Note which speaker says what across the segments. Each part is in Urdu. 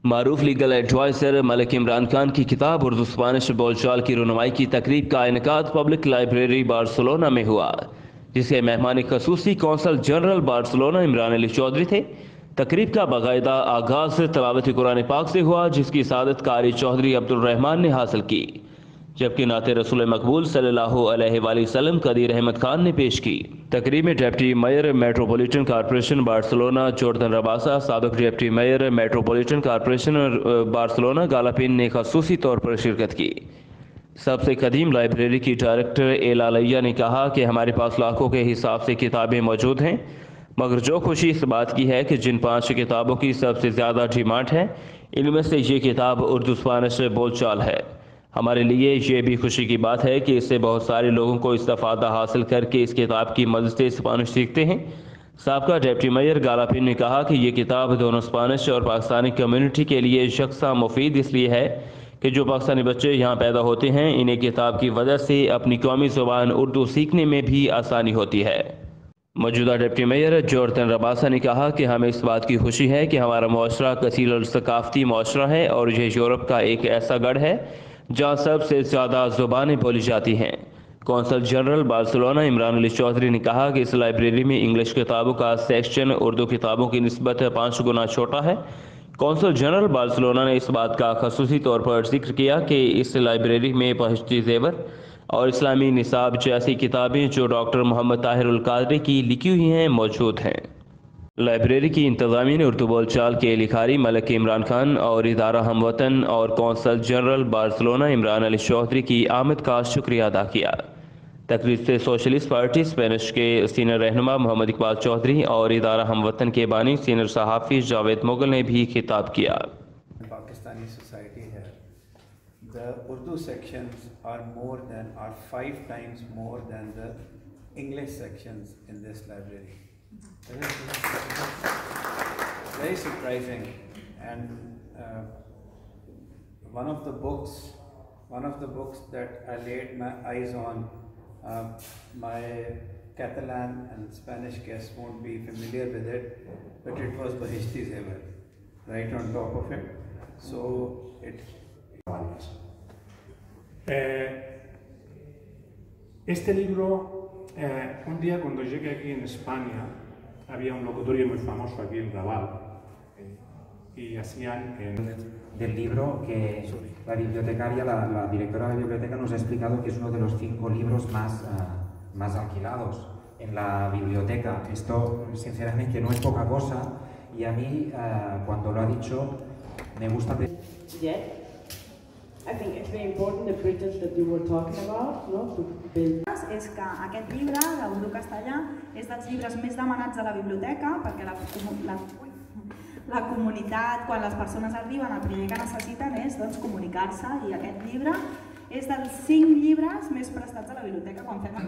Speaker 1: معروف لیگل ایڈوائزر ملک عمران خان کی کتاب اردو اسپانش بول چال کی رونمائی کی تقریب کا انعقاد پبلک لائبریری بارسلونا میں ہوا، جس کے مہمان خصوصی کونسل جنرل بارسلونا عمران علی چودھری تھے۔ تقریب کا باقاعدہ آغاز تلاوت قرآن پاک سے ہوا، جس کی سعادت قاری چودھری عبد الرحمن نے حاصل کی، جبکہ نعت رسول مقبول صلی اللہ علیہ وآلہ وسلم قدیر احمد خان نے پیش کی۔ تقریب میں deputy mayor metropolitan corporation Barcelona Jordan Rabassa, سابق deputy mayor metropolitan corporation Barcelona گالاپین نے خصوصی طور پر شرکت کی۔ سب سے قدیم لائبریری کی ڈائریکٹر ایلا لیا نے کہا کہ ہمارے پاس لاکھوں کے حساب سے کتابیں موجود ہیں، مگر جو خوشی اس بات کی ہے کہ جن 5 کتابوں کی سب سے زیادہ ڈیمانڈ ہے، ان میں سے یہ کتاب اردو اسپانش بول چال ہے۔ ہمارے لیے یہ بھی خوشی کی بات ہے کہ اس سے بہت سارے لوگوں کو استفادہ حاصل کر کے اس کتاب کی مدد سے اسپانش سیکھتے ہیں۔ سابقہ ڈپٹی میئر گالاپین نے کہا کہ یہ کتاب دونوں اسپانش اور پاکستانی کمیونٹی کے لیے یکساں مفید اس لیے ہے کہ جو پاکستانی بچے یہاں پیدا ہوتے ہیں، انہیں کتاب کی وجہ سے اپنی قومی زبان اردو سیکھنے میں بھی آسانی ہوتی ہے۔ موجودہ ڈپٹی میئر جوردن رباسا نے کہا کہ ہمیں اس بات کی خوشی ہے کہ ہمارا معاشرہ کثیر الثقافتی معاشرہ ہے اور یہ یورپ کا ایک ایسا گڑھ ہے جہاں سب سے زیادہ زبانیں بولی جاتی ہیں۔ کونسل جنرل بارسلونا عمران علی چودھری نے کہا کہ اس لائبریری میں انگلش کتابوں کا سیکشن اردو کتابوں کی نسبت 5 گنا چھوٹا ہے۔ کونسل جنرل بارسلونا نے اس بات کا خصوصی طور پر ذکر کیا کہ اس لائبریری میں بہشتی زیور اور اسلامی نصاب جیسی کتابیں جو ڈاکٹر محمد طاہر القادری کی لکھی ہوئی ہیں موجود ہیں۔ لائبریری کی انتظامیہ نے اردو بول چال کے لکھاری ملک عمران خان اور ادارہ ہم وطن اور کونسل جنرل بارسلونا عمران علی چودھری کی آمد کا شکریہ ادا کیا۔ تقریب سے سوشلسٹ پارٹی اسپینش کے سینئر رہنما محمد اقبال چودھری اور ادارہ ہم وطن کے بانی سینئر صحافی جاوید مغل نے بھی خطاب کیا۔
Speaker 2: پاکستانی سوسائٹی ہے، the Urdu sections are 5 times more than the English sections in this library. Very surprising. And one of the books that I laid my eyes on, my Catalan and Spanish guests won't be familiar with it, but it was Bahishti Zevar, right on top of it. So
Speaker 3: este libro, un día cuando llegué aquí en España, había un locutorio muy famoso aquí en Raval, y hacían
Speaker 4: del libro que la bibliotecaria, la directora de la biblioteca nos ha explicado que es uno de los 5 libros más alquilados en la biblioteca. Esto sinceramente no es poca cosa, y a mí cuando lo ha dicho me gusta.
Speaker 5: Yet, I think it's very important the bridges that you were talking about, no, to build.
Speaker 6: És que aquest llibre, l'Urdu castellà, és dels llibres més demanats a la biblioteca perquè la comunitat, quan les persones arriben, el primer que necessiten és comunicar-se, i aquest llibre és dels 5 llibres més prestats a la biblioteca quan fem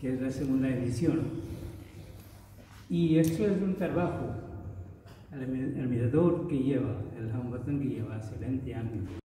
Speaker 7: Que es la segunda edición, y esto es un trabajo, el mirador que lleva, el Hamwatan que lleva hace 20 años.